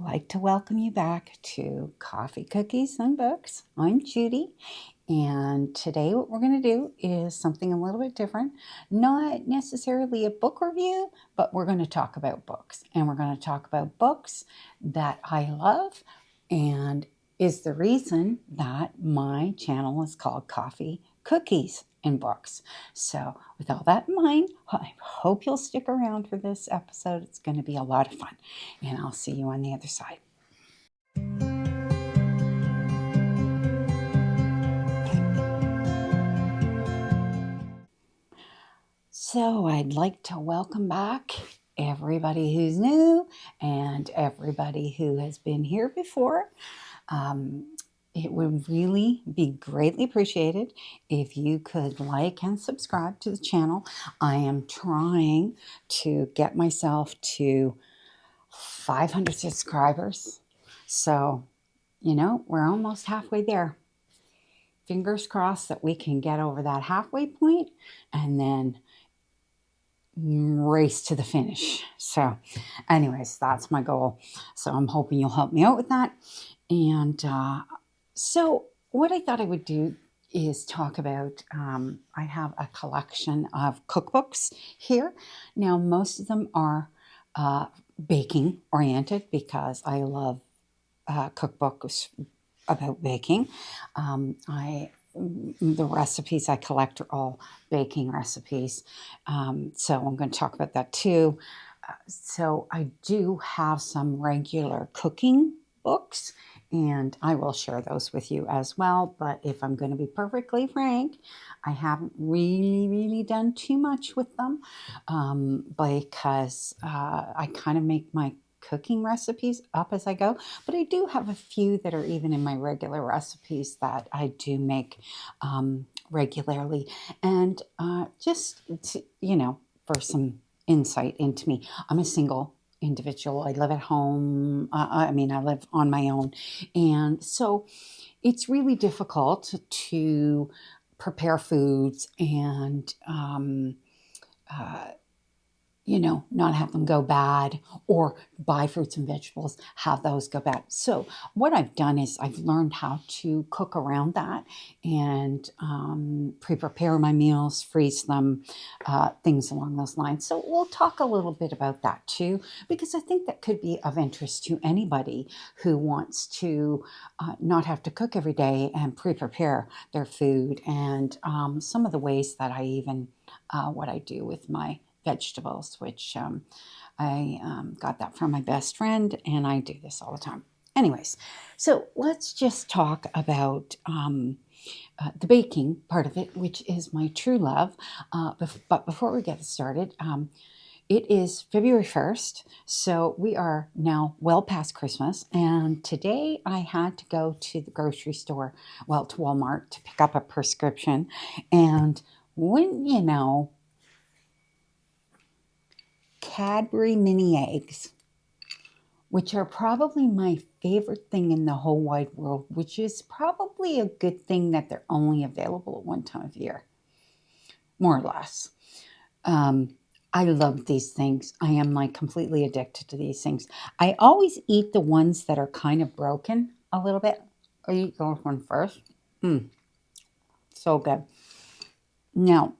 like to welcome you back to Coffee, Cookies, and Books. I'm Judy, and today what we're going to do is something a little bit different. Not necessarily a book review, but we're going to talk about books. And we're going to talk about books that I love and is the reason that my channel is called Coffee, Cookies, and Books. So with all that in mind, I hope you'll stick around for this episode. It's going to be a lot of fun, and I'll see you on the other side. So I'd like to welcome back everybody who's new and everybody who has been here before. It would really be greatly appreciated if you could like and subscribe to the channel. I am trying to get myself to 500 subscribers. So, we're almost halfway there. Fingers crossed that we can get over that halfway point and then race to the finish. So anyways, that's my goal. So I'm hoping you'll help me out with that. And so what I thought I would do is talk about, I have a collection of cookbooks here. Now, most of them are baking oriented because I love cookbooks about baking. The recipes I collect are all baking recipes. So I'm going to talk about that too. So I do have some regular cooking books, and I will share those with you as well. But if I'm going to be perfectly frank, I haven't really done too much with them because I kind of make my cooking recipes up as I go, but I do have a few that are even in my regular recipes that I do make regularly. And just to, for some insight into me, I'm a single individual. I live at home. I live on my own. And so it's really difficult to prepare foods and not have them go bad, or buy fruits and vegetables, have those go bad. So what I've done is I've learned how to cook around that and pre-prepare my meals, freeze them, things along those lines. So we'll talk a little bit about that too, because I think that could be of interest to anybody who wants to not have to cook every day and pre-prepare their food, and some of the ways that I even, what I do with my vegetables, which I got that from my best friend, and I do this all the time. Anyways, so let's just talk about the baking part of it, which is my true love. But before we get started, it is February 1st, so we are now well past Christmas, and today I had to go to the grocery store, to Walmart, to pick up a prescription, and when Cadbury mini eggs, which are probably my favorite thing in the whole wide world, which is probably a good thing that they're only available at one time of year, more or less. I love these things. I am completely addicted to these things. I always eat the ones that are kind of broken a little bit. I eat those one first. So good. Now,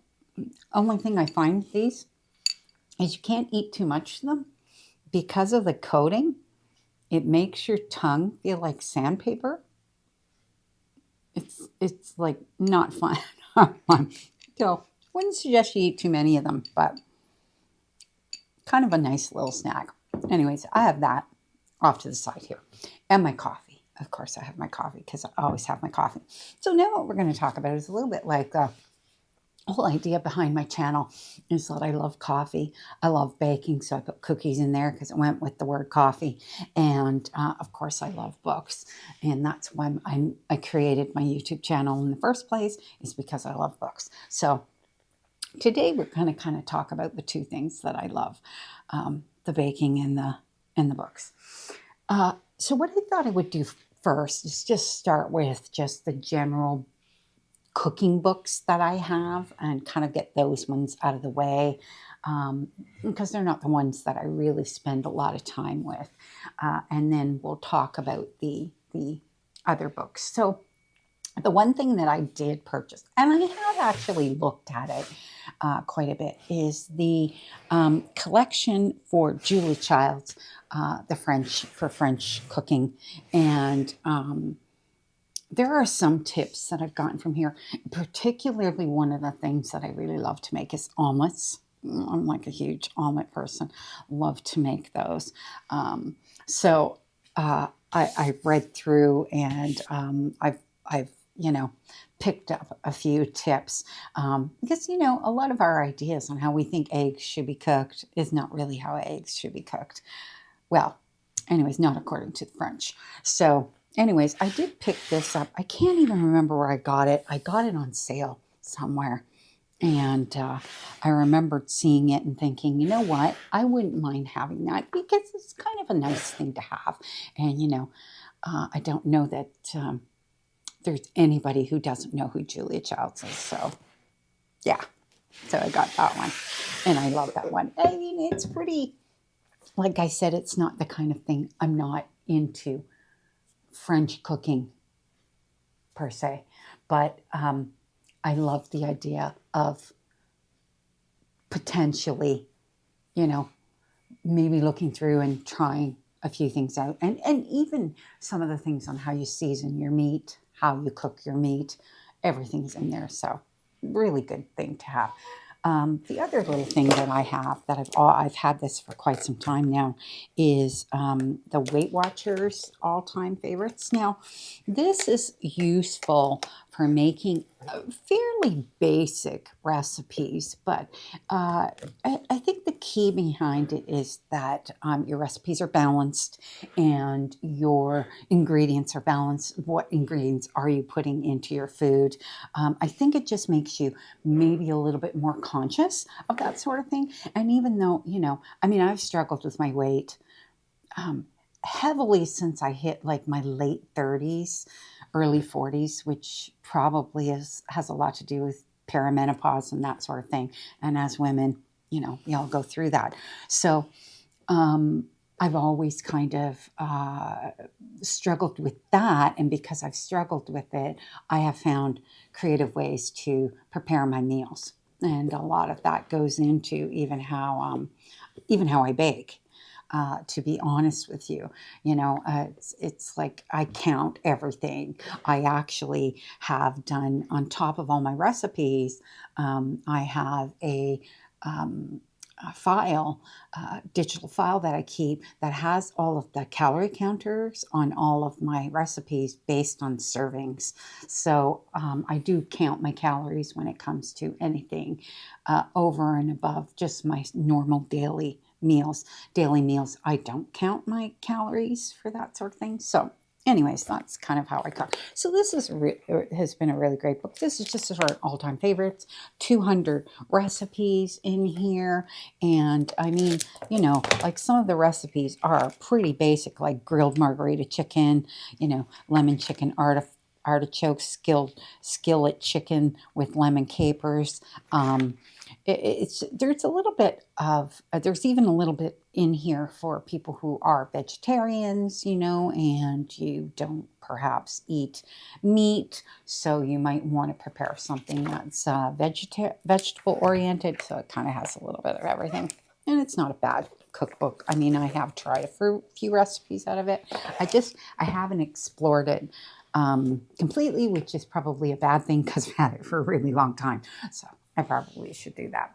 only thing I find with these is you can't eat too much of them because of the coating. It makes your tongue feel like sandpaper. It's like not fun. So wouldn't suggest you eat too many of them, but kind of a nice little snack. Anyways, I have that off to the side here, and my coffee. Of course, I have my coffee because I always have my coffee. So now what we're going to talk about is a little bit like the whole idea behind my channel is that I love coffee. I love baking, so I put cookies in there because it went with the word coffee. And of course, I love books, and that's why I created my YouTube channel in the first place, is because I love books. So today we're going to kind of talk about the two things that I love, the baking and the books. So what I thought I would do first is just start with just the general cooking books that I have and kind of get those ones out of the way. because they're not the ones that I really spend a lot of time with. And then we'll talk about the other books. So the one thing that I did purchase, and I have actually looked at it quite a bit, is the collection for Julia Child's, the French cooking. And there are some tips that I've gotten from here. Particularly, one of the things that I really love to make is omelets. I'm like a huge omelet person. Love to make those. So I read through, and I've picked up a few tips, because a lot of our ideas on how we think eggs should be cooked is not really how eggs should be cooked. Well, anyways, not according to the French. So anyways, I did pick this up. I can't even remember where I got it. I got it on sale somewhere. And I remembered seeing it and thinking, you know what? I wouldn't mind having that, because it's kind of a nice thing to have. And, I don't know that there's anybody who doesn't know who Julia Childs is. So, yeah. So I got that one. And I love that one. I mean, it's pretty, like I said, it's not the kind of thing, I'm not into French cooking per se. But I love the idea of potentially, maybe looking through and trying a few things out. And even some of the things on how you season your meat, how you cook your meat, everything's in there. So really good thing to have. The other little thing that I have that I've had this for quite some time now is the Weight Watchers all-time favorites. Now, this is useful for making fairly basic recipes, but I think the key behind it is that your recipes are balanced and your ingredients are balanced. What ingredients are you putting into your food? I think it just makes you maybe a little bit more conscious of that sort of thing. And even though, I've struggled with my weight heavily since I hit like my late 30s, early 40s, which probably has a lot to do with perimenopause and that sort of thing. And as women, we all go through that. So I've always kind of struggled with that. And because I've struggled with it, I have found creative ways to prepare my meals. And a lot of that goes into even how I bake. To be honest with you, it's like I count everything. I actually have done, on top of all my recipes, I have a file, digital file that I keep that has all of the calorie counters on all of my recipes based on servings. So I do count my calories when it comes to anything over and above just my normal daily meals. I don't count my calories for that sort of thing. So anyways, that's kind of how I cook. So this has been a really great book. This is just our all-time favorites. 200 recipes in here. And I mean, like some of the recipes are pretty basic, like grilled margarita chicken, lemon chicken, artichoke skillet chicken with lemon capers. There's even a little bit in here for people who are vegetarians, and you don't perhaps eat meat, so you might want to prepare something that's vegetable oriented. So it kind of has a little bit of everything, and it's not a bad cookbook. I mean, I have tried a few recipes out of it. I haven't explored it completely, which is probably a bad thing because I've had it for a really long time. So I probably should do that.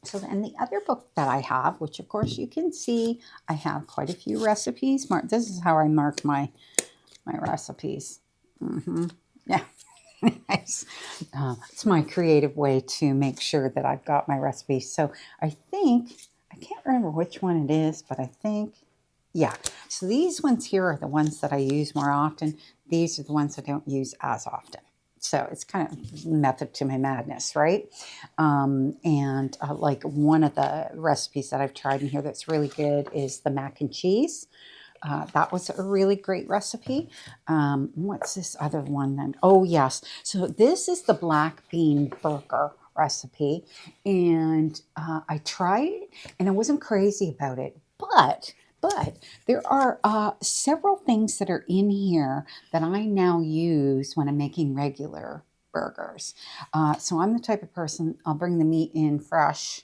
So then the other book that I have, which of course you can see, I have quite a few recipes. This is how I mark my recipes. Yeah, nice. It's my creative way to make sure that I've got my recipes. So I can't remember which one it is, but I think, yeah. So these ones here are the ones that I use more often. These are the ones I don't use as often. So it's kind of method to my madness, right? Like one of the recipes that I've tried in here that's really good is the mac and cheese. That was a really great recipe. What's this other one then? Oh, yes. So this is the black bean burger recipe, and I tried it, and I wasn't crazy about it, but there are several things that are in here that I now use when I'm making regular burgers. So I'm the type of person, I'll bring the meat in fresh,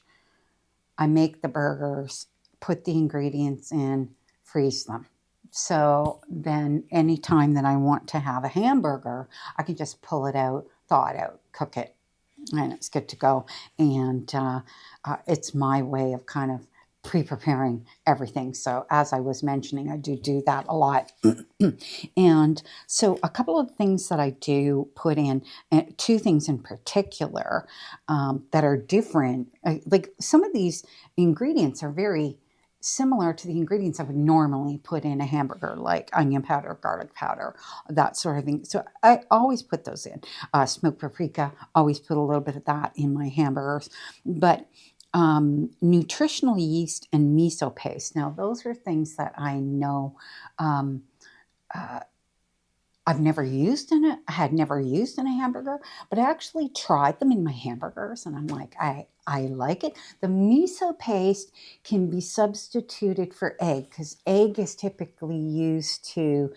I make the burgers, put the ingredients in, freeze them. So then anytime that I want to have a hamburger, I can just pull it out, thaw it out, cook it, and it's good to go. And it's my way of kind of pre-preparing everything. So as I was mentioning, I do that a lot. And so a couple of things that I do put in, and two things in particular that are different. Like some of these ingredients are very similar to the ingredients I would normally put in a hamburger, like onion powder, garlic powder, that sort of thing. So I always put those in. Smoked paprika, always put a little bit of that in my hamburgers. But nutritional yeast and miso paste. Now, those are things that I know I've never used in it. I had never used in a hamburger, but I actually tried them in my hamburgers, and I'm like, I like it. The miso paste can be substituted for egg because egg is typically used to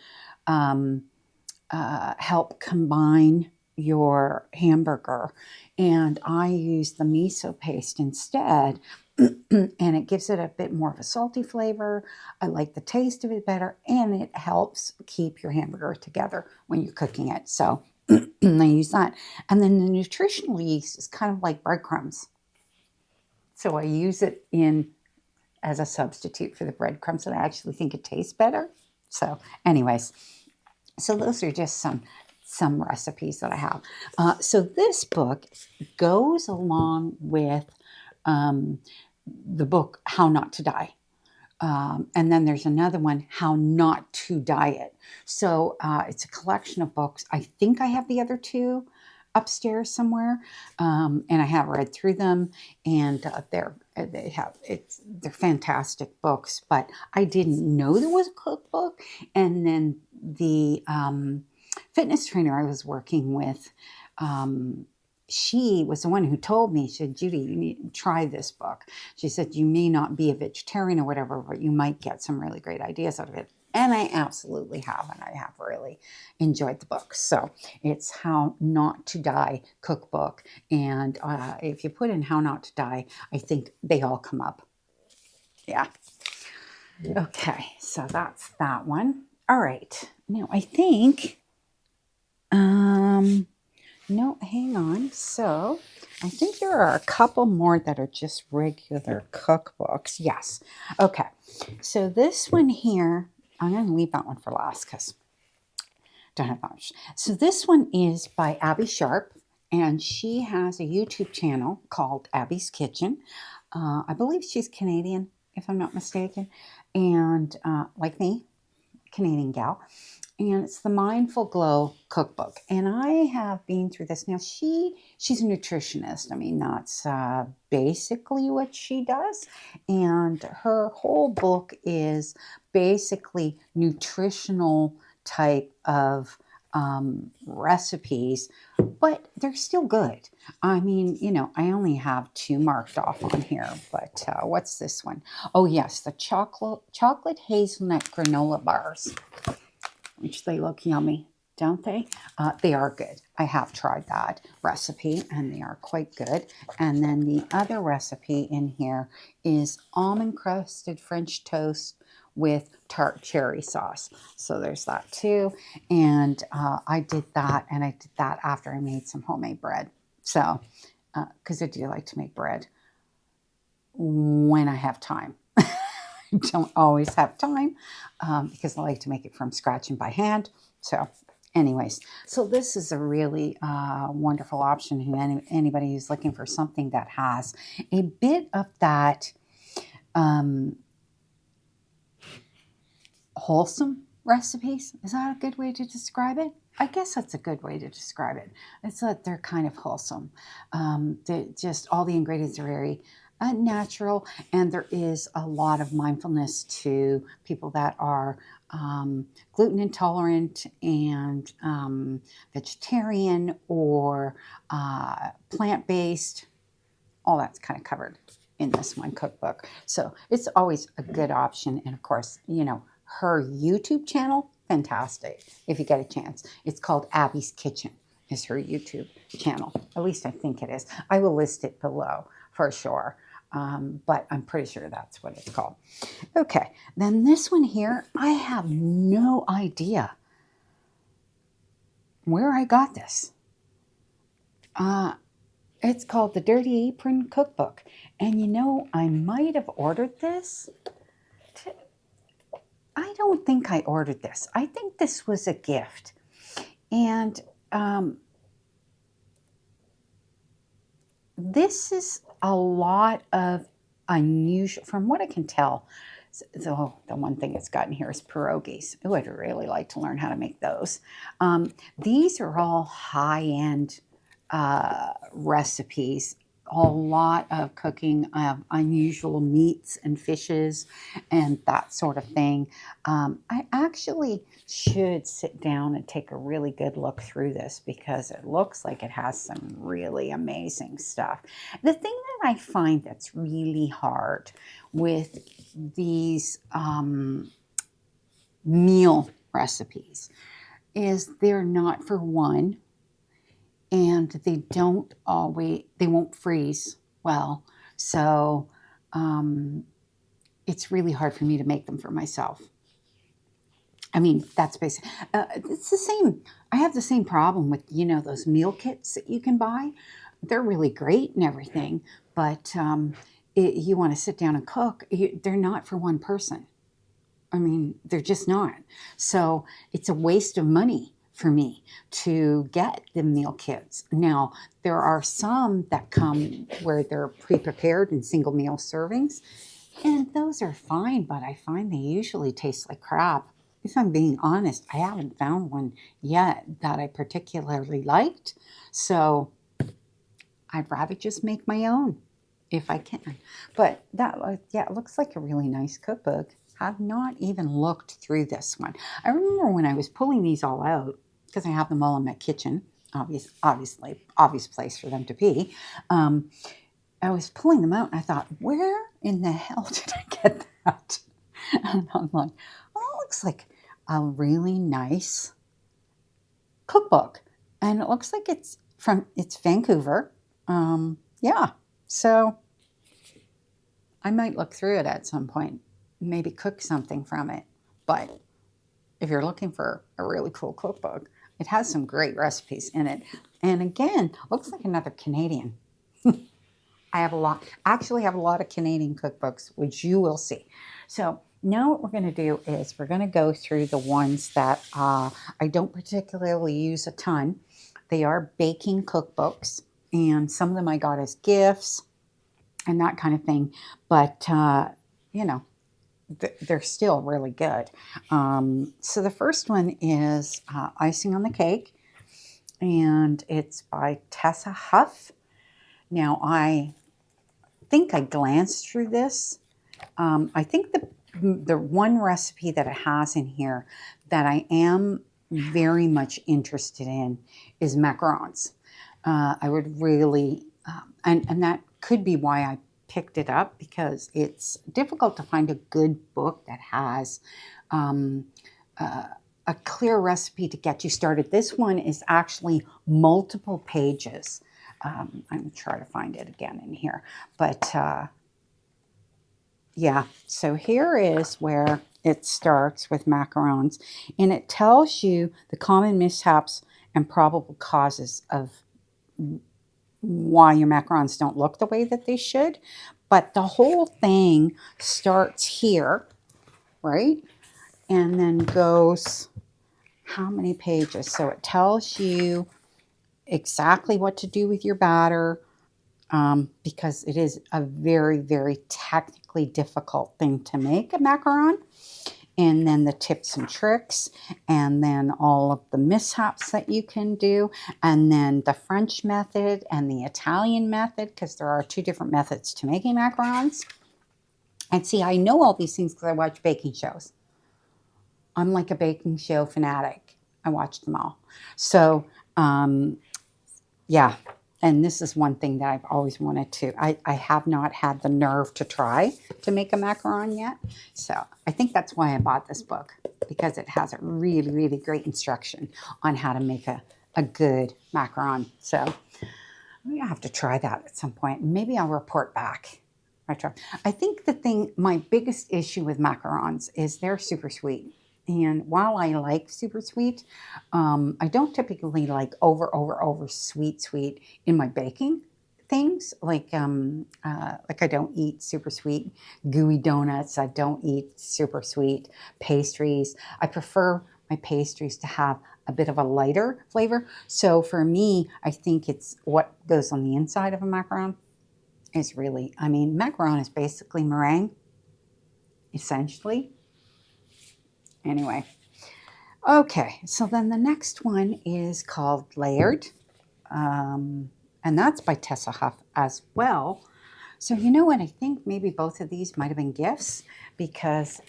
help combine your hamburger, and I use the miso paste instead. And it gives it a bit more of a salty flavor. I like the taste of it better, and it helps keep your hamburger together when you're cooking it. So I use that. And then the nutritional yeast is kind of like breadcrumbs. So I use it in as a substitute for the breadcrumbs, and I actually think it tastes better. So anyways, so those are just some recipes that I have. So this book goes along with the book How Not to Die. And then there's another one, How Not to Diet. So it's a collection of books. I think I have the other two upstairs somewhere, and I have read through them, and they're fantastic books. But I didn't know there was a cookbook, and then the fitness trainer I was working with, she was the one who told me, she said, Judy, you need to try this book. She said, you may not be a vegetarian or whatever, but you might get some really great ideas out of it. And I absolutely have, and I have really enjoyed the book. So it's How Not to Die cookbook. And if you put in How Not to Die, I think they all come up. Yeah. Okay, so that's that one. All right. Now I think... no, hang on. So I think there are a couple more that are just regular cookbooks. Yes. Okay. So this one here, I'm going to leave that one for last because I don't have much. So this one is by Abby Sharp, and she has a YouTube channel called Abby's Kitchen. I believe she's Canadian, if I'm not mistaken, and like me, Canadian gal. And it's the Mindful Glow cookbook. And I have been through this. Now, she's a nutritionist. I mean, that's basically what she does. And her whole book is basically nutritional type of recipes, but they're still good. I mean, you know, I only have 2 marked off on here, but what's this one? Oh, yes, the chocolate hazelnut granola bars, which they look yummy, don't they? They are good. I have tried that recipe, and they are quite good. And then the other recipe in here is almond-crusted French toast with tart cherry sauce. So there's that too. And I did that, and I did that after I made some homemade bread. So, because I do like to make bread when I have time. I don't always have time because I like to make it from scratch and by hand. So anyways, so this is a really wonderful option to anybody who's looking for something that has a bit of that wholesome recipes. Is that a good way to describe it? I guess that's a good way to describe it. It's that they're kind of wholesome. Just all the ingredients are very natural, and there is a lot of mindfulness to people that are gluten intolerant and vegetarian or plant-based. All that's kind of covered in this one cookbook. So it's always a good option. And of course, you know, her YouTube channel, fantastic if you get a chance. It's called Abby's Kitchen is her YouTube channel. At least I think it is. I will list it below for sure. But I'm pretty sure that's what it's called. Okay, then this one here, I have no idea where I got this. It's called the Dirty Apron Cookbook. And you know, I might have ordered this. I don't think I ordered this. I think this was a gift. And this is a lot of unusual, from what I can tell. So the one thing it's got in here is pierogies. Oh, I'd really like to learn how to make those. These are all high-end recipes. A lot of cooking of unusual meats and fishes and that sort of thing. I actually should sit down and take a really good look through this because it looks like it has some really amazing stuff. The thing that I find that's really hard with these meal recipes is they're not, for one, and they won't freeze well. So it's really hard for me to make them for myself. I mean, that's basic. It's the same. I have the same problem with, you know, those meal kits that you can buy. They're really great and everything, but you want to sit down and cook. They're not for one person. I mean, they're just not. So it's a waste of money for me to get the meal kits. Now, there are some that come where they're pre-prepared in single meal servings, and those are fine, but I find they usually taste like crap. If I'm being honest, I haven't found one yet that I particularly liked, so I'd rather just make my own if I can. But that, yeah, it looks like a really nice cookbook. I've not even looked through this one. I remember when I was pulling these all out, because I have them all in my kitchen, obviously, obvious place for them to be. I was pulling them out and I thought, where in the hell did I get that? And I'm like, well, that looks like a really nice cookbook. And it looks like it's Vancouver. Yeah, so I might look through it at some point, maybe cook something from it. But if you're looking for a really cool cookbook, it has some great recipes in it. And again, looks like another Canadian. I have a lot of Canadian cookbooks, which you will see. So now what we're going to do is we're going to go through the ones that I don't particularly use a ton. They are baking cookbooks, and some of them I got as gifts and that kind of thing. But, you know, they're still really good. So the first one is Icing on the Cake, and it's by Tessa Huff. Now, I think I glanced through this. I think the one recipe that it has in here that I am very much interested in is macarons. I would really, and that could be why I picked it up, because it's difficult to find a good book that has a clear recipe to get you started. This one is actually multiple pages. I'm going to try to find it again in here. But yeah, so here is where it starts with macarons. And it tells you the common mishaps and probable causes of why your macarons don't look the way that they should. But the whole thing starts here, right? And then goes how many pages? So it tells you exactly what to do with your batter, because it is a very, very technically difficult thing to make, a macaron. And then the tips and tricks, and then all of the mishaps that you can do, and then the French method and the Italian method, because there are two different methods to making macarons. And see, I know all these things because I watch baking shows. I'm like a baking show fanatic. I watch them all. So, yeah. And this is one thing that I've always wanted to. I have not had the nerve to try to make a macaron yet. So I think that's why I bought this book, because it has a really, really great instruction on how to make a good macaron. So I'm going to have to try that at some point. Maybe I'll report back. I think my biggest issue with macarons is they're super sweet. And while I like super sweet, I don't typically like over sweet in my baking things. Like I don't eat super sweet gooey donuts. I don't eat super sweet pastries. I prefer my pastries to have a bit of a lighter flavor. So for me, I think it's what goes on the inside of a macaron is really, macaron is basically meringue, essentially. Anyway, okay, so then the next one is called Layered, and that's by Tessa Huff as well. So you know what, I think maybe both of these might have been gifts, because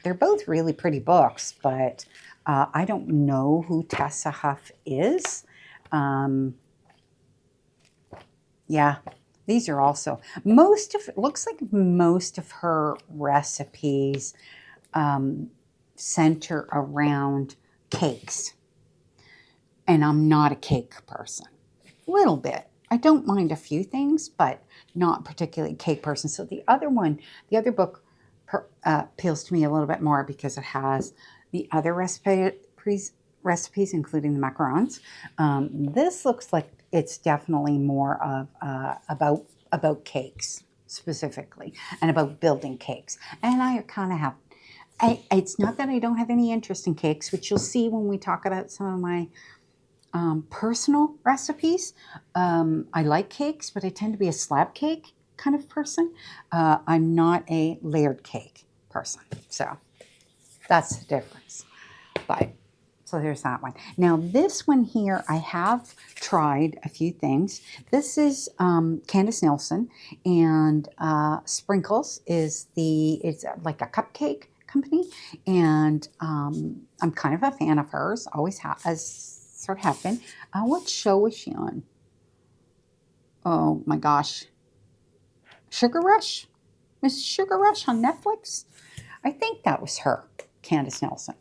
they're both really pretty books, but I don't know who Tessa Huff is. Yeah, these are also, looks like most of her recipes center around cakes. And I'm not a cake person. A little bit. I don't mind a few things, but not particularly a cake person. So the other book appeals to me a little bit more because it has the other recipes, including the macarons. This looks like it's definitely more of about cakes specifically, and about building cakes. And I kind of have, it's not that I don't have any interest in cakes, which you'll see when we talk about some of my personal recipes. I like cakes, but I tend to be a slab cake kind of person. I'm not a layered cake person. So that's the difference. But so there's that one. Now this one here, I have tried a few things. This is Candace Nelson, and Sprinkles it's like a cupcake company, and I'm kind of a fan of hers. Always have been. What show was she on? Oh my gosh, Sugar Rush, Miss Sugar Rush on Netflix. I think that was her, Candace Nelson.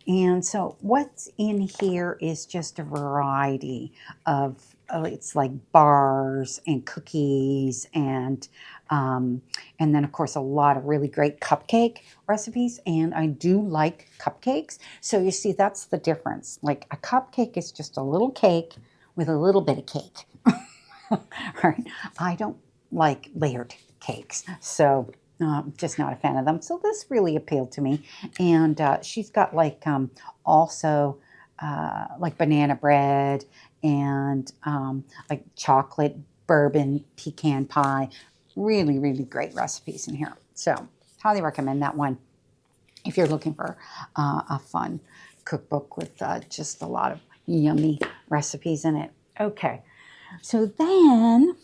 And so what's in here is just a variety of, it's like bars and cookies, and then of course a lot of really great cupcake recipes. And I do like cupcakes. So you see, that's the difference. Like a cupcake is just a little cake with a little bit of cake. Right? I don't like layered cakes. So just not a fan of them. So this really appealed to me. And she's got like also like banana bread and like chocolate bourbon pecan pie. Really, really great recipes in here. So highly recommend that one if you're looking for a fun cookbook with just a lot of yummy recipes in it. Okay, so then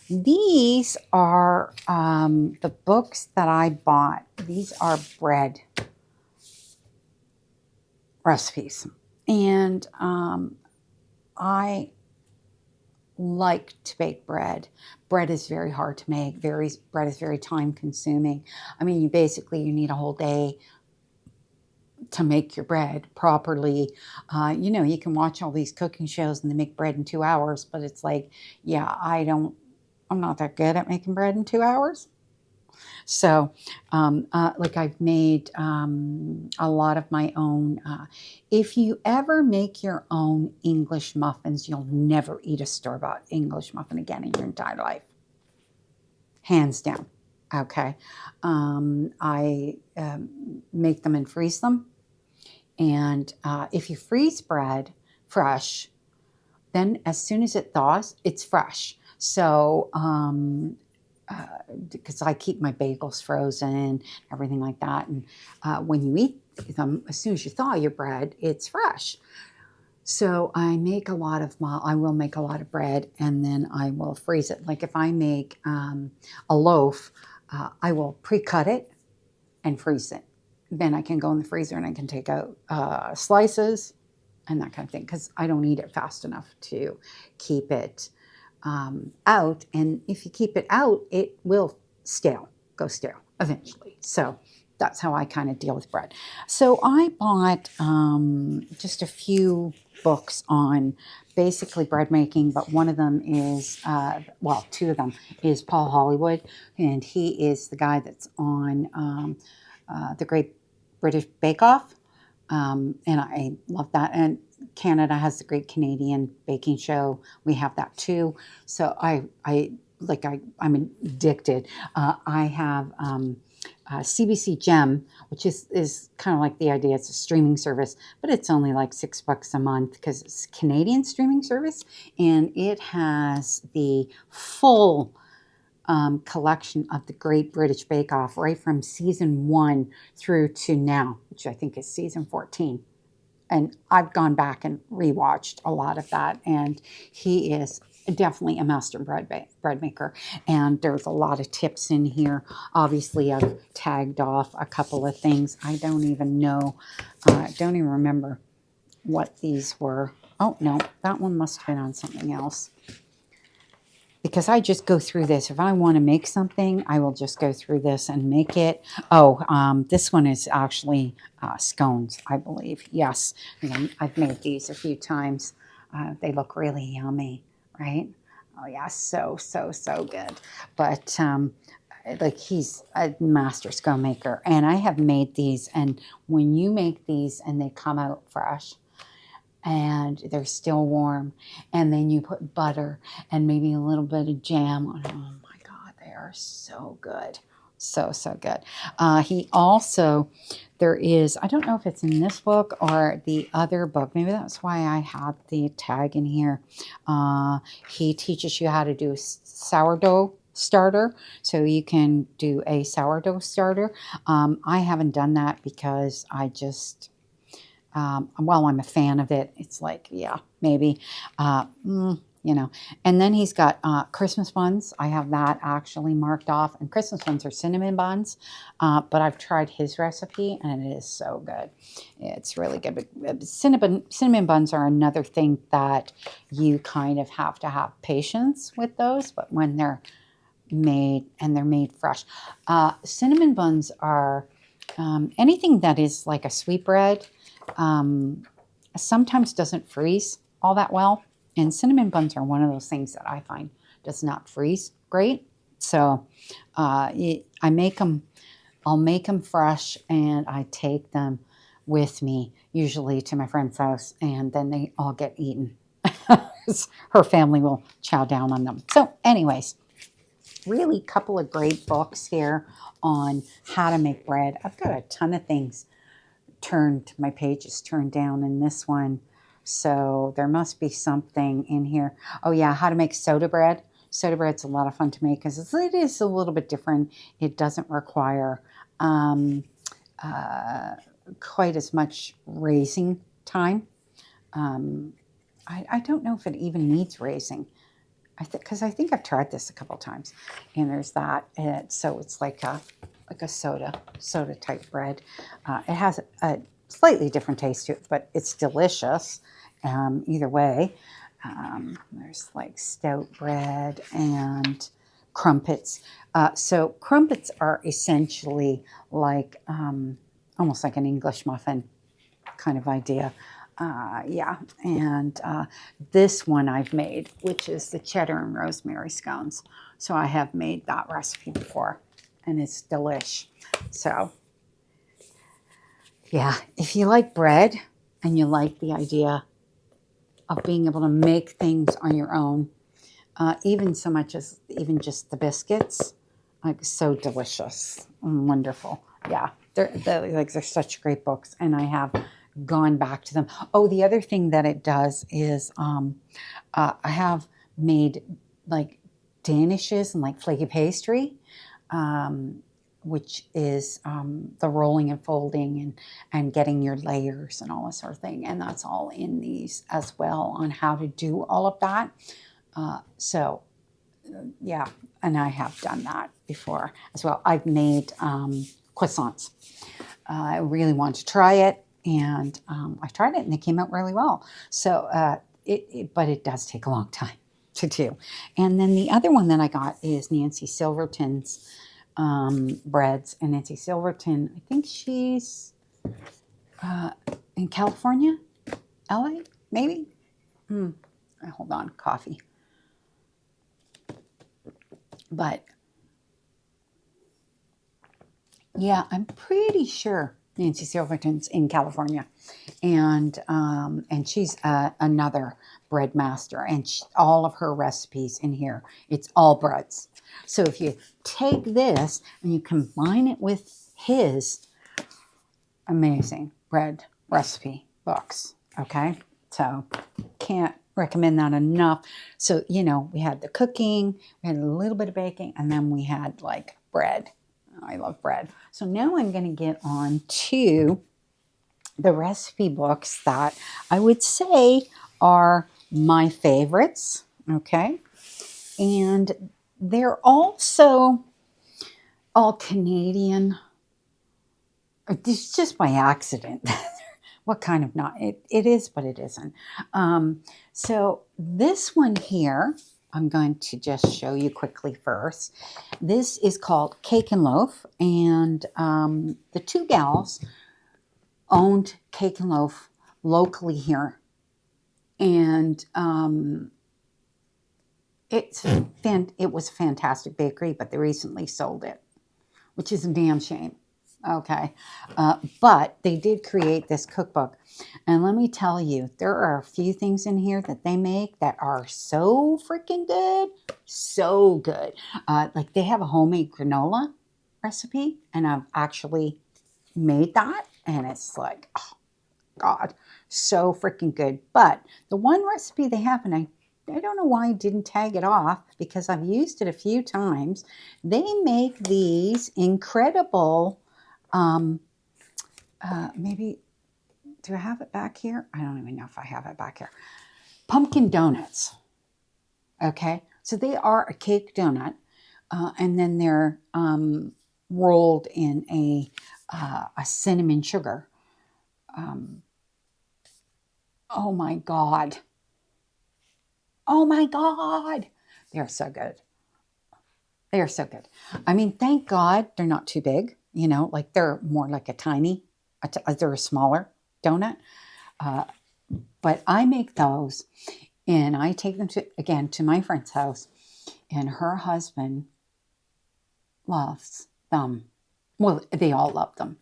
these are the books that I bought. These are bread recipes. And I like to bake bread. Bread is very hard to make. Bread is very time consuming. I mean, you need a whole day to make your bread properly. You can watch all these cooking shows and they make bread in 2 hours, but it's like, yeah, I'm not that good at making bread in 2 hours. So, like I've made a lot of my own. If you ever make your own English muffins, you'll never eat a store-bought English muffin again in your entire life. Hands down. Okay. I make them and freeze them. And if you freeze bread fresh, then as soon as it thaws, it's fresh. So, because I keep my bagels frozen, everything like that. And when you eat them, as soon as you thaw your bread, it's fresh. So I will make a lot of bread, and then I will freeze it. Like if I make a loaf, I will pre-cut it and freeze it. then I can go in the freezer and I can take out slices and that kind of thing, because I don't eat it fast enough to keep it out. And if you keep it out, it will go stale eventually. So that's how I kind of deal with bread. So I bought just a few books on basically bread making, but one of them is, well, two of them is Paul Hollywood, and he is the guy that's on the Great British Bake Off, and I love that. And Canada has the Great Canadian Baking Show. We have that too. So I'm addicted. I have CBC Gem, which is kind of like the idea. It's a streaming service, but it's only like $6 a month because it's a Canadian streaming service, and it has the full collection of the Great British Bake Off, right from season 1 through to now, which I think is season 14. And I've gone back and rewatched a lot of that, and he is definitely a master bread maker. And there's a lot of tips in here. Obviously, I've tagged off a couple of things. I don't even know, don't even remember what these were. Oh, no, that one must have been on something else. Because I just go through this. If I want to make something, I will just go through this and make it. Oh, this one is actually scones, I believe. Yes, I've made these a few times. They look really yummy, right? Oh, yeah, so good. But like, he's a master scone maker. And I have made these. And when you make these and they come out fresh, and they're still warm, and then you put butter and maybe a little bit of jam on them. Oh my God, they are so good. So good. He also, there is, I don't know if it's in this book or the other book, maybe that's why I had the tag in here. He teaches you how to do a sourdough starter, so you can do a sourdough starter. I haven't done that because I just, while I'm a fan of it, it's like, yeah, maybe, And then he's got Christmas buns. I have that actually marked off. And Christmas buns are cinnamon buns, but I've tried his recipe, and it is so good. It's really good. But cinnamon buns are another thing that you kind of have to have patience with those, but when they're made, and they're made fresh. Cinnamon buns are anything that is like a sweetbread, sometimes doesn't freeze all that well. And cinnamon buns are one of those things that I find does not freeze great. So I'll make them fresh, and I take them with me, usually to my friend's house, and then they all get eaten. Her family will chow down on them. So anyways, really a couple of great books here on how to make bread. I've got a ton of things my pages turned down in this one, so there must be something in here. Oh yeah, how to make soda bread. Soda bread's a lot of fun to make because it is a little bit different. It doesn't require quite as much raising time. I don't know if it even needs raising. Because I think I've tried this a couple times, and there's that. So it's like a soda type bread. It has a slightly different taste to it, but it's delicious either way. There's like stout bread and crumpets. So crumpets are essentially like almost like an English muffin kind of idea. Yeah, and this one I've made, which is the cheddar and rosemary scones. So I have made that recipe before, and it's delish. So yeah, if you like bread and you like the idea of being able to make things on your own, even so much as even just the biscuits, like, so delicious and wonderful. Yeah, they're such great books, and I have gone back to them. Oh, the other thing that it does is I have made like danishes and like flaky pastry, which is the rolling and folding and getting your layers and all this sort of thing. And that's all in these as well on how to do all of that. Yeah, and I have done that before as well. I've made croissants. I really wanted to try it, and I tried it, and they came out really well. So, but it does take a long time to do. And then the other one that I got is Nancy Silverton's breads, and Nancy Silverton, I think she's uh, in California, LA, maybe. Hold on, coffee. But yeah, I'm pretty sure Nancy Silverton's in California, and she's another bread master, and all of her recipes in here, it's all breads. So if you take this and you combine it with his amazing bread recipe books, okay? So can't recommend that enough. So, you know, we had the cooking, we had a little bit of baking, and then we had like bread. I love bread. So now I'm going to get on to the recipe books that I would say are my favorites, okay? And they're also all Canadian. It's just by accident. What kind of not? It is, but it isn't. So this one here, I'm going to just show you quickly first. This is called Cake and Loaf, and the two gals owned Cake and Loaf locally here, and it was a fantastic bakery, but they recently sold it, which is a damn shame. Okay, but they did create this cookbook, and let me tell you, there are a few things in here that they make that are so freaking good, so good. Like they have a homemade granola recipe, and I've actually made that, and it's like, oh God, so freaking good. But the one recipe they have, and I don't know why I didn't tag it off because I've used it a few times. They make these incredible. Maybe, do I have it back here? I don't even know if I have it back here. Pumpkin donuts. Okay, so they are a cake donut, and then they're rolled in a cinnamon sugar. Oh my God. Oh my God. They're so good. They are so good. I mean, thank God they're not too big. You know, like they're more like they're a smaller donut. But I make those, and I take them to my friend's house, and her husband loves them. Well, they all love them.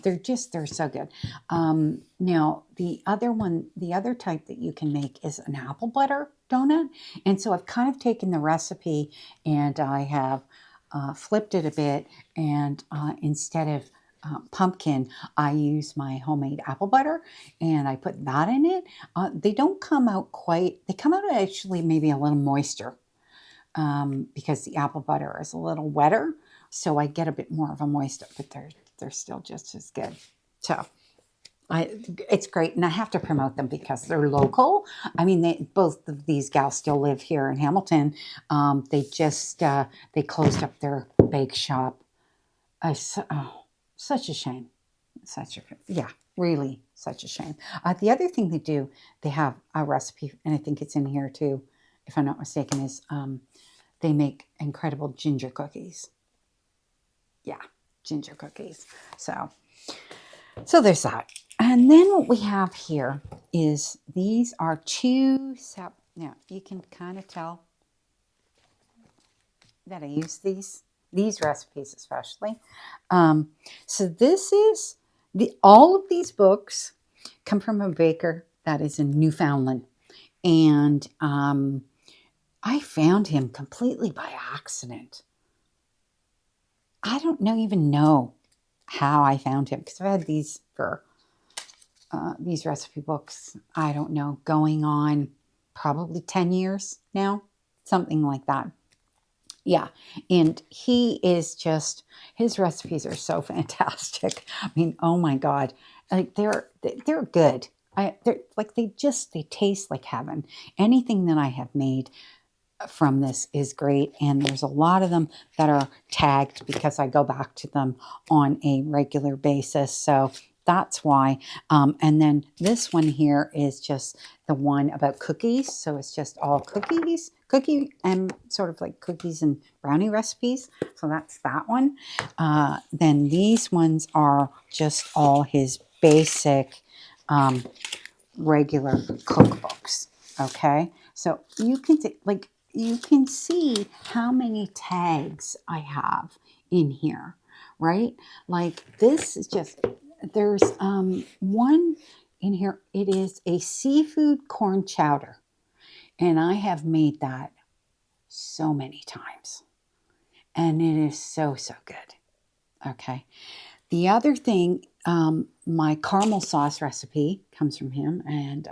They're so good. Now, the other type that you can make is an apple butter donut. And so I've kind of taken the recipe and I have flipped it a bit. And instead of pumpkin, I use my homemade apple butter and I put that in it. They don't come out they come out actually maybe a little moister because the apple butter is a little wetter. So I get a bit more of a moisture, but they're still just as good. So it's great, and I have to promote them because they're local. I mean, both of these gals still live here in Hamilton. They just they closed up their bake shop. Such a shame. Really such a shame. The other thing they do, they have a recipe, and I think it's in here too, if I'm not mistaken, is they make incredible ginger cookies. Yeah, ginger cookies. So there's that. And then what we have here is these are now you can kind of tell that I use these recipes especially. So this is all of these books come from a baker that is in Newfoundland, and I found him completely by accident. I don't even know how I found him because I've had these for these recipe books, I don't know, going on probably 10 years now, something like that. Yeah, and he is just, his recipes are so fantastic. I mean, oh my God, like they're good. They taste like heaven. Anything that I have made, from this is great, and there's a lot of them that are tagged because I go back to them on a regular basis, so that's why. And then this one here is just the one about cookies, so it's just all cookie and sort of like cookies and brownie recipes, so that's that one. Then these ones are just all his basic regular cookbooks. Okay, so you can like you can see how many tags I have in here, right? Like this is just, there's one in here. It is a seafood corn chowder, and I have made that so many times, and it is so good. Okay, the other thing, my caramel sauce recipe comes from him, and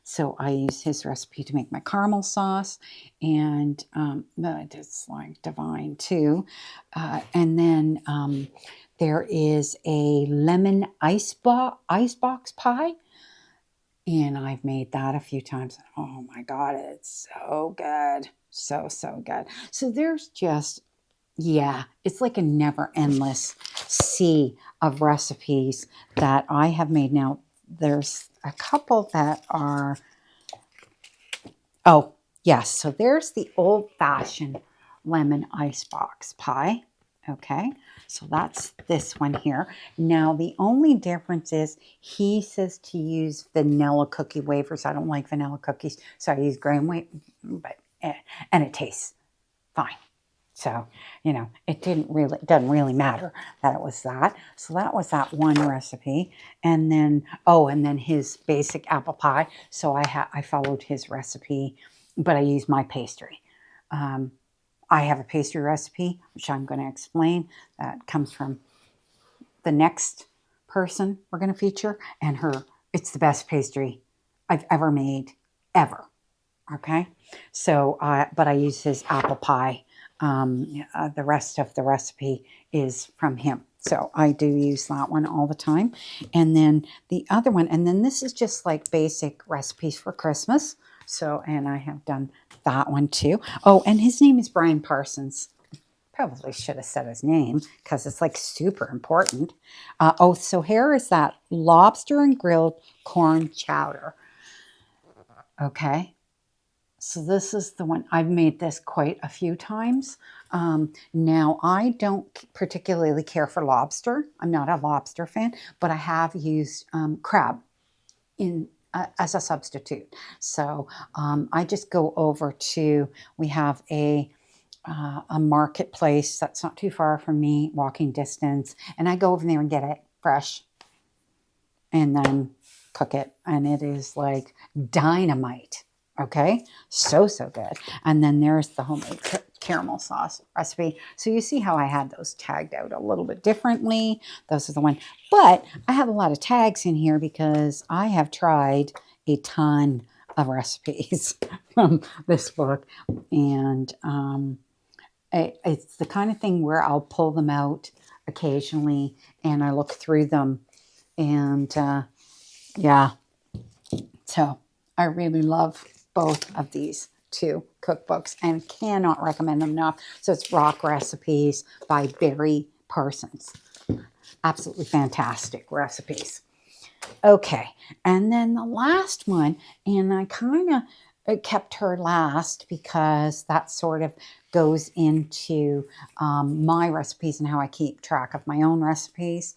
so I use his recipe to make my caramel sauce, and it's like divine too. And then there is a lemon icebox pie, and I've made that a few times. Oh my God, it's so good. So good. So there's just, yeah, it's like a never endless sea of recipes that I have made. Now, there's a couple that are, oh, yes. So there's the old-fashioned lemon icebox pie. Okay, so that's this one here. Now, the only difference is he says to use vanilla cookie wafers. I don't like vanilla cookies, so I use graham wafers, but and it tastes fine. So, you know, it doesn't really matter that it was that. So that was that one recipe. And then, oh, and then his basic apple pie. So I followed his recipe, but I used my pastry. I have a pastry recipe, which I'm going to explain, that comes from the next person we're going to feature. And it's the best pastry I've ever made, ever. Okay? So, but I use his apple pie. The rest of the recipe is from him. So I do use that one all the time. And then the other one, and then this is just like basic recipes for Christmas. So, and I have done that one too. Oh, and his name is Brian Parsons. Probably should have said his name because it's like super important. Oh, so here is that lobster and grilled corn chowder. Okay. So this is the one. I've made this quite a few times. Now, I don't particularly care for lobster. I'm not a lobster fan, but I have used crab in as a substitute. So I just go over to, we have a marketplace that's not too far from me, walking distance, and I go over there and get it fresh and then cook it, and it is like dynamite. Okay, so good. And then there's the homemade caramel sauce recipe. So you see how I had those tagged out a little bit differently. Those are the one. But I have a lot of tags in here because I have tried a ton of recipes from this book. And it's the kind of thing where I'll pull them out occasionally and I look through them. And yeah, so I really love both of these two cookbooks and cannot recommend them enough. So it's Rock Recipes by Barry Parsons. Absolutely fantastic recipes. Okay, and then the last one, and I kind of kept her last because that sort of goes into my recipes and how I keep track of my own recipes.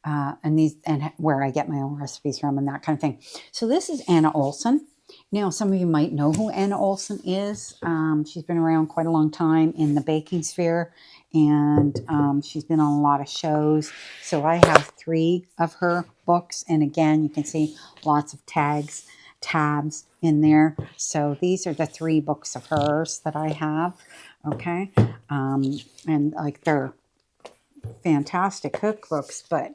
And where I get my own recipes from and that kind of thing. So this is Anna Olson. Now, some of you might know who Anna Olson is. She's been around quite a long time in the baking sphere, and she's been on a lot of shows. So I have 3 of her books, and again, you can see lots of tabs in there. So these are the 3 books of hers that I have, okay? And like they're fantastic cookbooks, but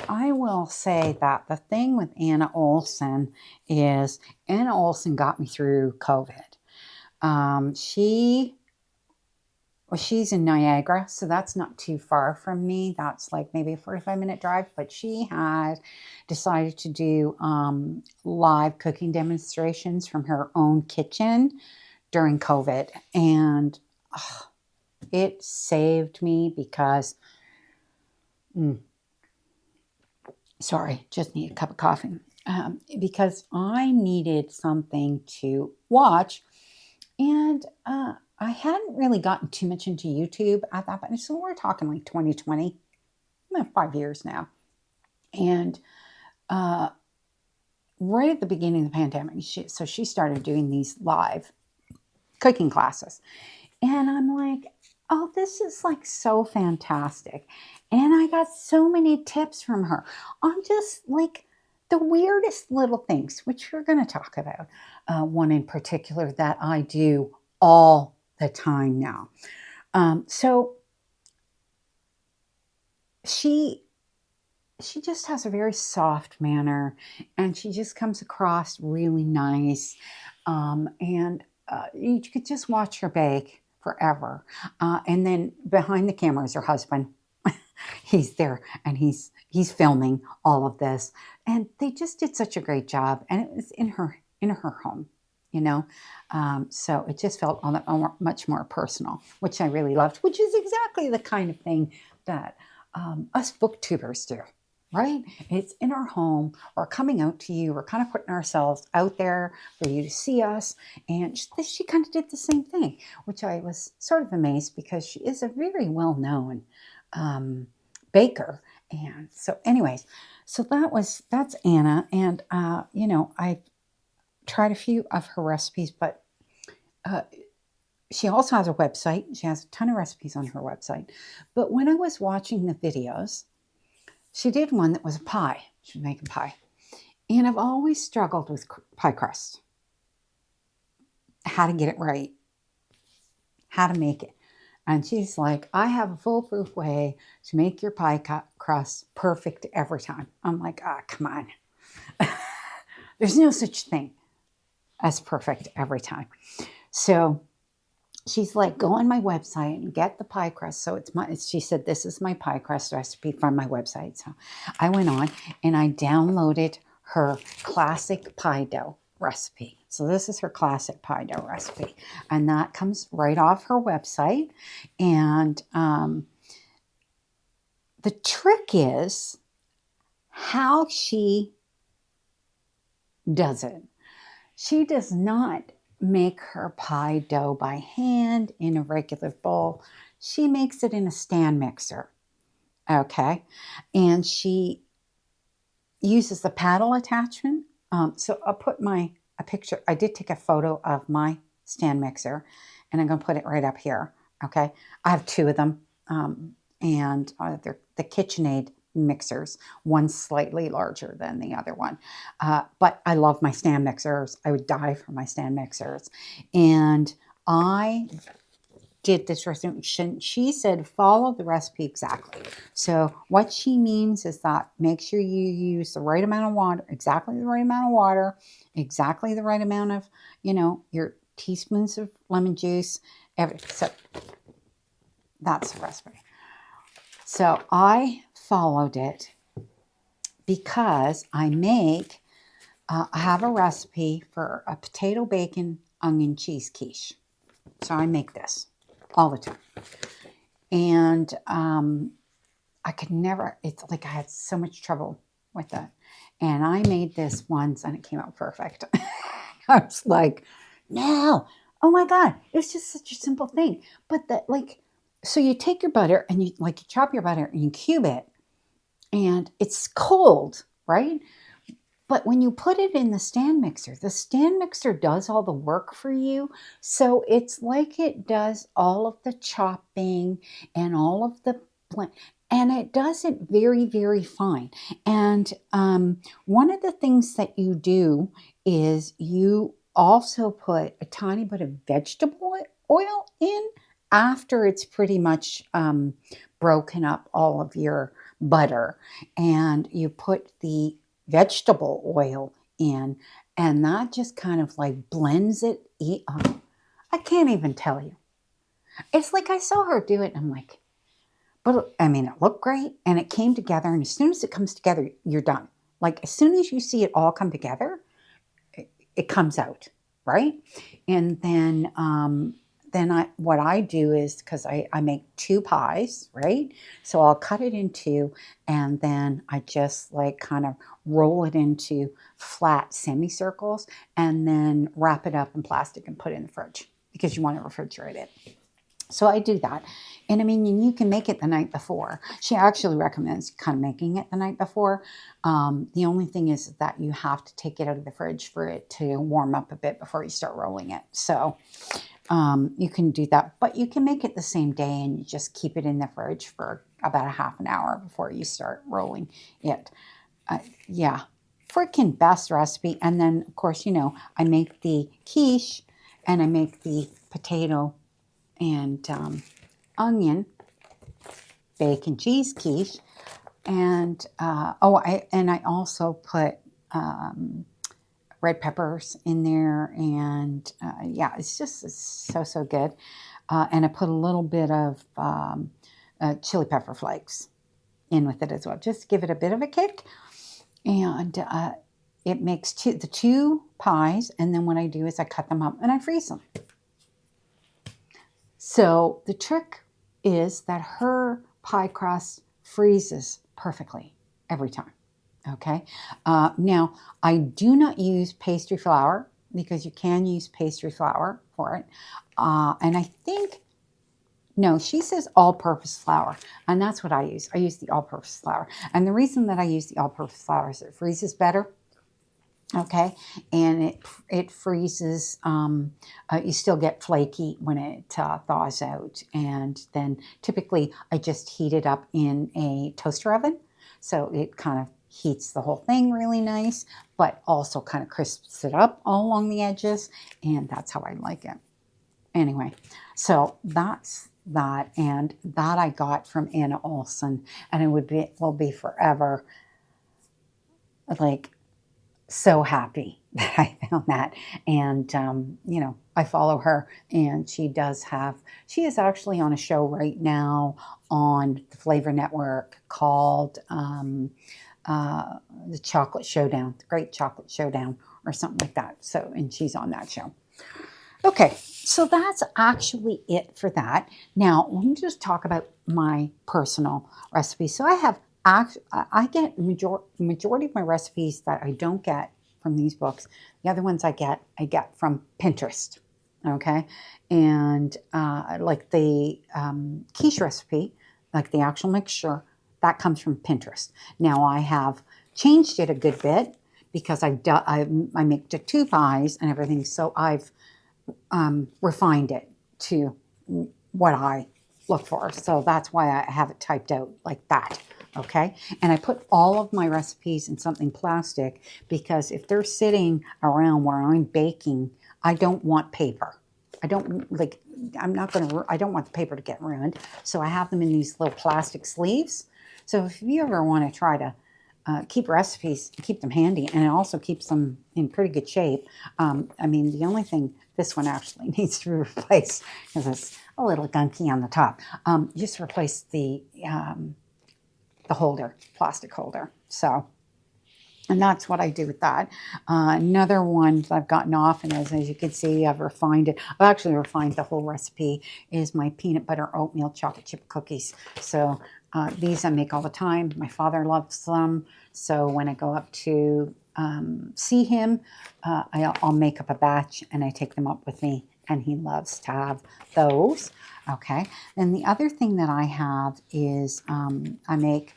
I will say that the thing with Anna Olson is Anna Olson got me through COVID. She's in Niagara, so that's not too far from me. That's like maybe a 45-minute drive, but she had decided to do live cooking demonstrations from her own kitchen during COVID. And it saved me because, sorry, just need a cup of coffee. Because I needed something to watch. And I hadn't really gotten too much into YouTube at that point. So we're talking like 2020, 5 years now. And right at the beginning of the pandemic, she started doing these live cooking classes. And I'm like, oh, this is like so fantastic. And I got so many tips from her on just like the weirdest little things, which we're going to talk about. One in particular that I do all the time now. So she just has a very soft manner, and she just comes across really nice. And you could just watch her bake forever. And then behind the camera is her husband. He's there, and he's filming all of this. And they just did such a great job. And it was in her home, you know. So it just felt much more personal, which I really loved, which is exactly the kind of thing that us booktubers do. Right? It's in our home. We're coming out to you. We're kind of putting ourselves out there for you to see us. And she kind of did the same thing, which I was sort of amazed because she is a very well-known baker. And so anyways, so that's Anna. And, I've tried a few of her recipes, but she also has a website. She has a ton of recipes on her website. But when I was watching the videos, she did one that was a pie. She was making pie. And I've always struggled with pie crust. How to get it right. How to make it. And she's like, I have a foolproof way to make your pie crust perfect every time. I'm like, come on. There's no such thing as perfect every time. So she's like, go on my website and get the pie crust. So she said, this is my pie crust recipe from my website. So I went on and I downloaded her classic pie dough recipe. So this is her classic pie dough recipe. And that comes right off her website. And the trick is how she does it. She does not make her pie dough by hand in a regular bowl. She makes it in a stand mixer. Okay. And she uses the paddle attachment. So I'll put a picture. I did take a photo of my stand mixer, and I'm going to put it right up here. Okay. I have two of them. And they're the KitchenAid mixers. One's slightly larger than the other one. But I love my stand mixers. I would die for my stand mixers. And I did this recipe. She said, follow the recipe exactly. So what she means is that make sure you use the right amount of water, exactly the right amount of water, exactly the right amount of, your teaspoons of lemon juice. So that's the recipe. So I followed it because I have a recipe for a potato, bacon, onion, cheese quiche. So I make this all the time. And I could never, it's like I had so much trouble with it. And I made this once and it came out perfect. I was like, no, oh my God, it's just such a simple thing. But so you take your butter and you chop your butter and you cube it. And it's cold, right? But when you put it in the stand mixer does all the work for you. So it's like it does all of the chopping and all of the blend. And it does it very, very fine. And one of the things that you do is you also put a tiny bit of vegetable oil in after it's pretty much broken up all of your butter, and you put the vegetable oil in, and that just kind of like blends it. I can't even tell you. It's like I saw her do it, and I'm like, but I mean, it looked great, and it came together, and as soon as it comes together, you're done. Like as soon as you see it all come together, it comes out, right? And then what I do is, because I make 2 pies, right? So I'll cut it in 2, and then I just like kind of roll it into flat semicircles, and then wrap it up in plastic and put it in the fridge, because you want to refrigerate it. So I do that. And I mean, you can make it the night before. She actually recommends kind of making it the night before. The only thing is that you have to take it out of the fridge for it to warm up a bit before you start rolling it. So you can do that, but you can make it the same day and you just keep it in the fridge for about a half an hour before you start rolling it. Yeah, freaking best recipe. And then, of course, you know, I make the quiche, and I make the potato and onion bacon cheese quiche, and I also put red peppers in there, and yeah, it's so good. And I put a little bit of chili pepper flakes in with it as well, just to give it a bit of a kick. And it makes the 2 pies, and then what I do is I cut them up and I freeze them. So the trick is that her pie crust freezes perfectly every time. Okay. Now, I do not use pastry flour, because you can use pastry flour for it. And I think, no, she says all-purpose flour, and that's what I use. I use the all-purpose flour. And the reason that I use the all-purpose flour is it freezes better. Okay, and it freezes, you still get flaky when it thaws out. And then typically I just heat it up in a toaster oven. So it kind of heats the whole thing really nice, but also kind of crisps it up all along the edges. And that's how I like it. Anyway, so that's that. And that I got from Anna Olson. And it will be forever like so happy that I found that. And, you know, I follow her, and she is actually on a show right now on the Flavor Network called The Chocolate Showdown, The Great Chocolate Showdown, or something like that. So, and she's on that show. Okay, so that's actually it for that. Now, let me just talk about my personal recipes. So I get majority of my recipes that I don't get from these books. The other ones I get from Pinterest. Okay, and like the quiche recipe, like the actual mixture, that comes from Pinterest. Now I have changed it a good bit, because I make the 2 pies and everything, so I've refined it to what I look for. So that's why I have it typed out like that. Okay, and I put all of my recipes in something plastic, because if they're sitting around where I'm baking, I don't want paper. I don't want the paper to get ruined. So I have them in these little plastic sleeves. So if you ever want to try to keep recipes, keep them handy, and it also keeps them in pretty good shape. I mean, the only thing this one actually needs to be replaced, because it's a little gunky on the top. Just replace the holder, plastic holder. So, and that's what I do with that. Another one that I've gotten off, and as you can see, I've refined it. I've actually refined the whole recipe, is my peanut butter oatmeal chocolate chip cookies. So these I make all the time. My father loves them. So when I go up to see him, I'll make up a batch and I take them up with me, and he loves to have those. Okay, and the other thing that I have is I make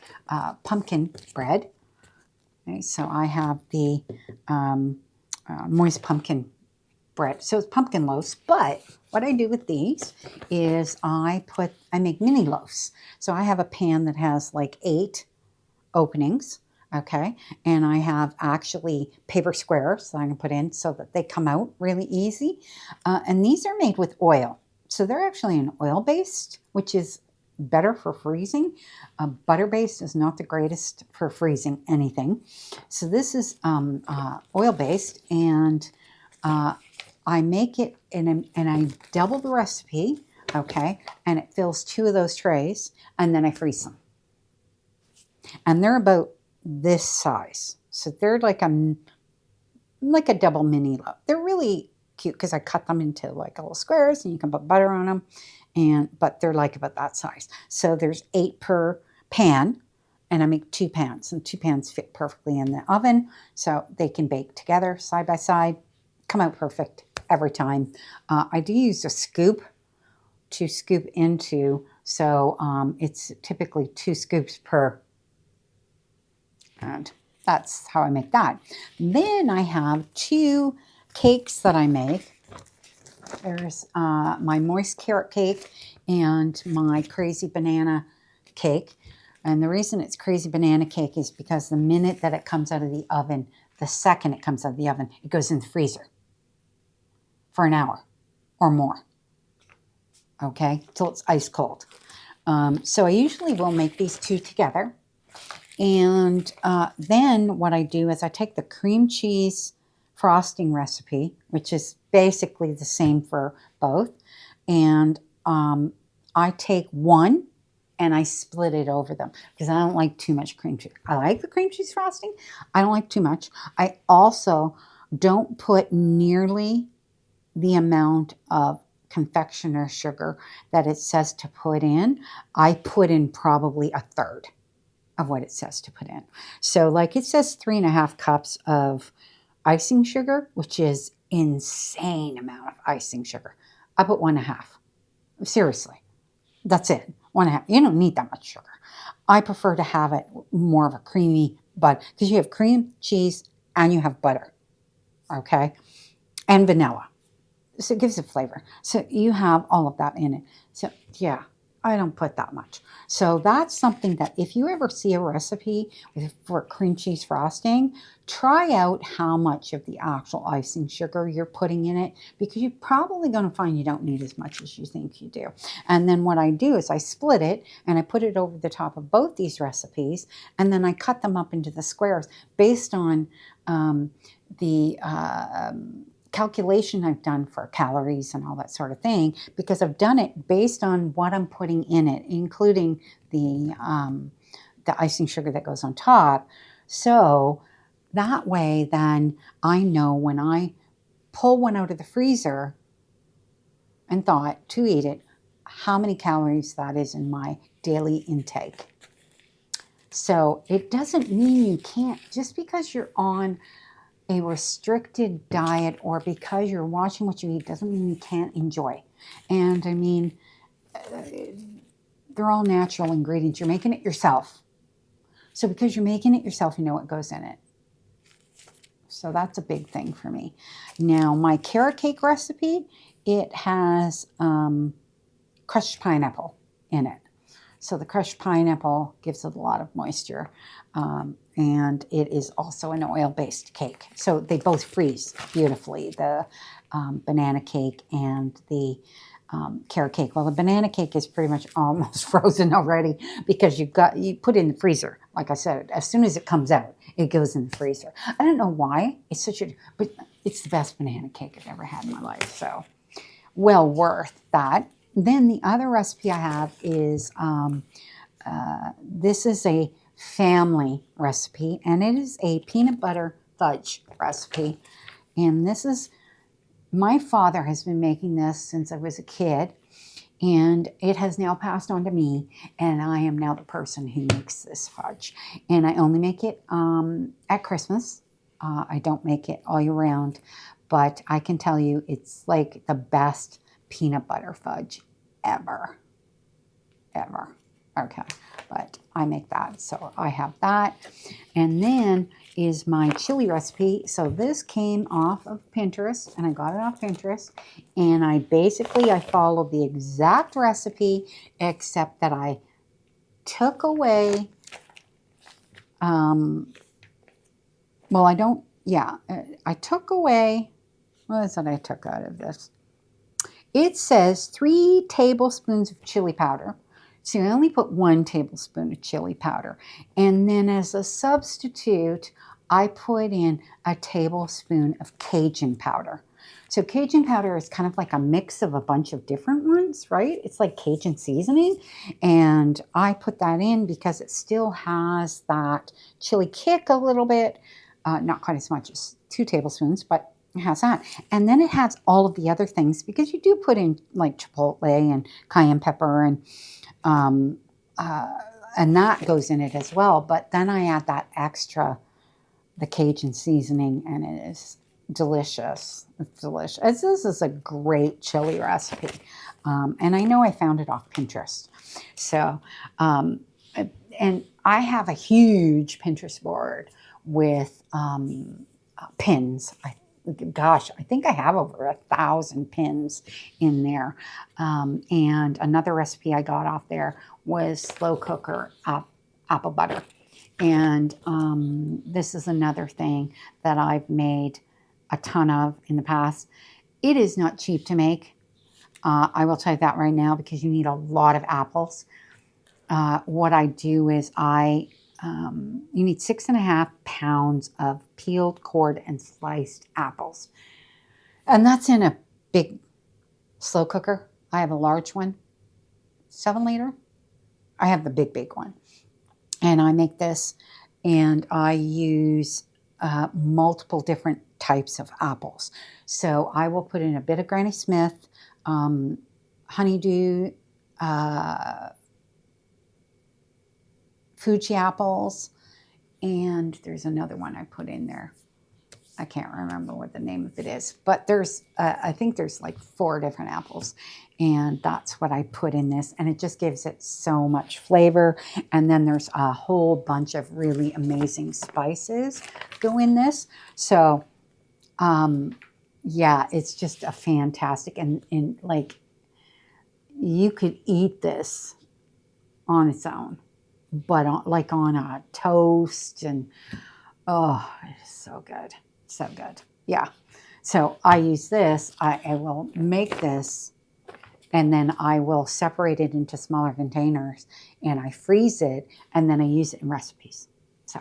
pumpkin bread. Okay, so I have the moist pumpkin bread. So it's pumpkin loaves, but what I do with these is I make mini loaves. So I have a pan that has like 8 openings. Okay, and I have actually paper squares that I can put in so that they come out really easy. And these are made with oil. So they're actually an oil-based, which is better for freezing. Butter-based is not the greatest for freezing anything. So this is oil-based, and I make it, and I double the recipe, okay, and it fills 2 of those trays, and then I freeze them. And they're about this size. So they're like a double mini loaf. They're really cute because I cut them into like little squares and you can put butter on them. But they're like about that size. So there's 8 per pan. And I make 2 pans, and 2 pans fit perfectly in the oven, so they can bake together side by side. Come out perfect every time. I do use a scoop to scoop into, so it's typically 2 scoops per, and that's how I make that. Then I have 2 cakes that I make. There's my moist carrot cake and my crazy banana cake. And the reason it's crazy banana cake is because the minute that it comes out of the oven, the second it comes out of the oven, it goes in the freezer for an hour or more, okay, till it's ice cold. So I usually will make these 2 together. And then what I do is I take the cream cheese frosting recipe, which is basically the same for both, and I take one and I split it over them because I don't like too much cream cheese. I like the cream cheese frosting. I don't like too much. I also don't put nearly the amount of confectioner sugar that it says to put in. I put in probably a third of what it says to put in. So like it says 3.5 cups of icing sugar, which is insane amount of icing sugar. I put 1.5. Seriously, that's it. 1.5. You don't need that much sugar. I prefer to have it more of a creamy butter because you have cream, cheese, and you have butter, okay, and vanilla. So it gives it flavor. So you have all of that in it. So yeah, I don't put that much. So that's something that if you ever see a recipe for cream cheese frosting, try out how much of the actual icing sugar you're putting in it, because you're probably going to find you don't need as much as you think you do. And then what I do is I split it and I put it over the top of both these recipes, and then I cut them up into the squares based on the calculation I've done for calories and all that sort of thing, because I've done it based on what I'm putting in it, including the icing sugar that goes on top. So that way then I know when I pull one out of the freezer and thought to eat it, how many calories that is in my daily intake. So it doesn't mean you can't, just because you're on a restricted diet or because you're watching what you eat doesn't mean you can't enjoy. And I mean, they're all natural ingredients. You're making it yourself. So because you're making it yourself, you know what goes in it. So that's a big thing for me. Now, my carrot cake recipe, it has crushed pineapple in it. So the crushed pineapple gives it a lot of moisture. And it is also an oil-based cake. So they both freeze beautifully, the banana cake and the carrot cake. Well, the banana cake is pretty much almost frozen already because you put it in the freezer. Like I said, as soon as it comes out, it goes in the freezer. I don't know why. But it's the best banana cake I've ever had in my life. So well worth that. Then the other recipe I have is, this is a family recipe, and it is a peanut butter fudge recipe. And this is, my father has been making this since I was a kid, and it has now passed on to me, and I am now the person who makes this fudge. And I only make it at Christmas. I don't make it all year round, but I can tell you it's like the best peanut butter fudge ever. Okay, but I make that, so I have that. And then is my chili recipe. So this came off of Pinterest, and I got it off Pinterest, and I followed the exact recipe, except that I took away, I took away, what is it I took out of this? It says 3 tablespoons of chili powder. So I only put 1 tablespoon of chili powder. And then as a substitute, I put in a tablespoon of Cajun powder. So Cajun powder is kind of like a mix of a bunch of different ones, right? It's like Cajun seasoning. And I put that in because it still has that chili kick a little bit. Not quite as much as 2 tablespoons, but It has that. And then it has all of the other things because you do put in like chipotle and cayenne pepper um, uh, and that goes in it as well. But then I add that extra, the Cajun seasoning, and it is delicious. It's delicious. This is a great chili recipe. And I know I found it off Pinterest. So, and I have a huge Pinterest board with pins. Gosh, I think I have over 1,000 pins in there. And another recipe I got off there was slow cooker apple butter. And this is another thing that I've made a ton of in the past. It is not cheap to make. I will tell you that right now because you need a lot of apples. What I do is you need 6.5 pounds of peeled, cored, and sliced apples. And that's in a big slow cooker. I have a large one, 7 liter. I have the big one. And I make this, and I use multiple different types of apples. So I will put in a bit of Granny Smith, honeydew, Fuji apples, and there's another one I put in there. I can't remember what the name of it is, but there's, I think there's like 4 different apples, and that's what I put in this, and it just gives it so much flavor. And then there's a whole bunch of really amazing spices go in this. So, yeah, it's just a fantastic, and like, you could eat this on its own, but like on a toast, and oh, it is so good. So good. Yeah. So I use this. I will make this, and then I will separate it into smaller containers, and I freeze it, and then I use it in recipes. So,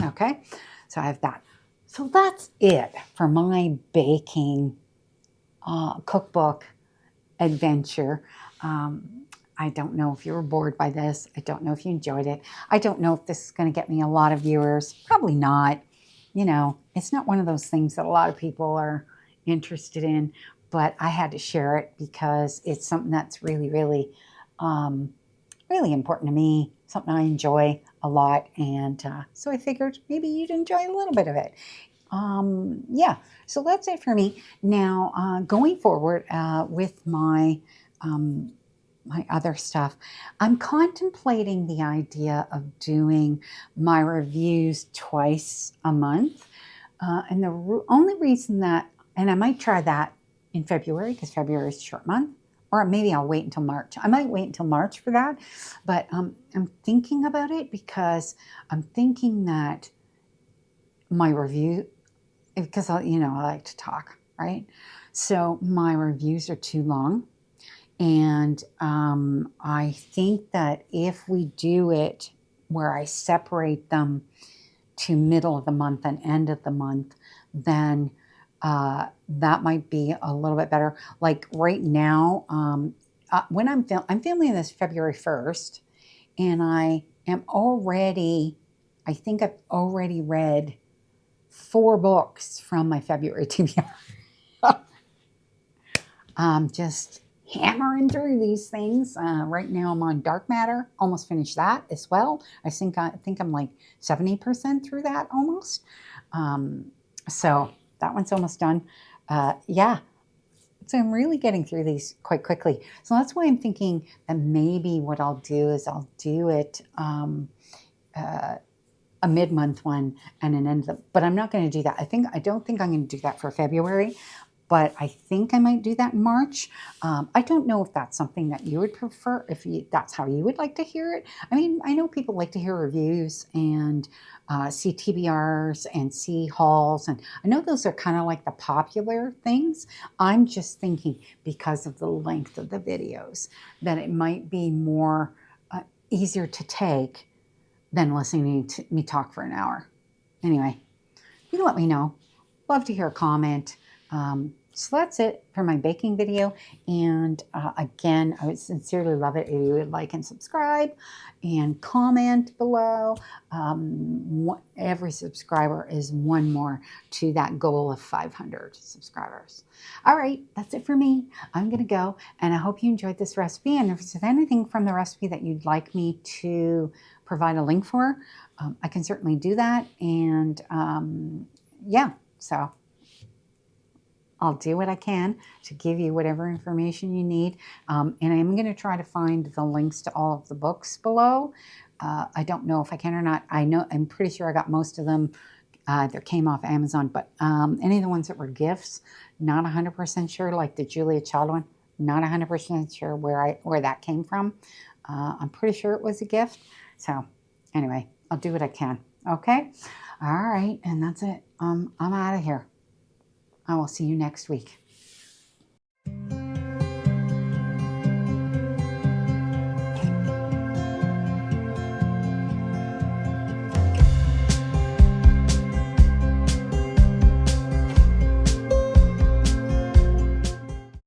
okay. So I have that. So that's it for my baking cookbook adventure. I don't know if you were bored by this. I don't know if you enjoyed it. I don't know if this is going to get me a lot of viewers. Probably not. You know, it's not one of those things that a lot of people are interested in, but I had to share it because it's something that's really, really, really important to me, something I enjoy a lot. And so I figured maybe you'd enjoy a little bit of it. Yeah, so that's it for me. Now, going forward with my other stuff, I'm contemplating the idea of doing my reviews twice a month. And the only reason that, and I might try that in February because February is a short month, or maybe I'll wait until March. I might wait until March for that, but I'm thinking about it because I'm thinking that my review, because I like to talk, right? So my reviews are too long. And I think that if we do it where I separate them to middle of the month and end of the month, then that might be a little bit better. Like right now, when I'm filming this February 1st, and I think I've already read 4 books from my February TBR. Just hammering through these things. Right now I'm on Dark Matter. Almost finished that as well. I think I'm like 70% through that almost. So that one's almost done. Yeah. So I'm really getting through these quite quickly. So that's why I'm thinking that maybe what I'll do is I'll do it a mid-month one and an end of the, but I'm not going to do that. I don't think I'm going to do that for February. But I think I might do that in March. I don't know if that's something that you would prefer, that's how you would like to hear it. I mean, I know people like to hear reviews and see TBRs and see hauls. And I know those are kind of like the popular things. I'm just thinking because of the length of the videos that it might be more easier to take than listening to me talk for an hour. Anyway, you can let me know. Love to hear a comment. So that's it for my baking video. And again, I would sincerely love it if you would like and subscribe and comment below. Every subscriber is one more to that goal of 500 subscribers. All right, that's it for me. I'm going to go, and I hope you enjoyed this recipe. And if there's anything from the recipe that you'd like me to provide a link for, I can certainly do that. And yeah, so I'll do what I can to give you whatever information you need. And I'm going to try to find the links to all of the books below. I don't know if I can or not. I'm pretty sure I got most of them that came off Amazon, but any of the ones that were gifts, not 100% sure, like the Julia Child one, not 100% sure where that came from. I'm pretty sure it was a gift. So anyway, I'll do what I can. Okay? All right, and that's it. I'm out of here. I will see you next week.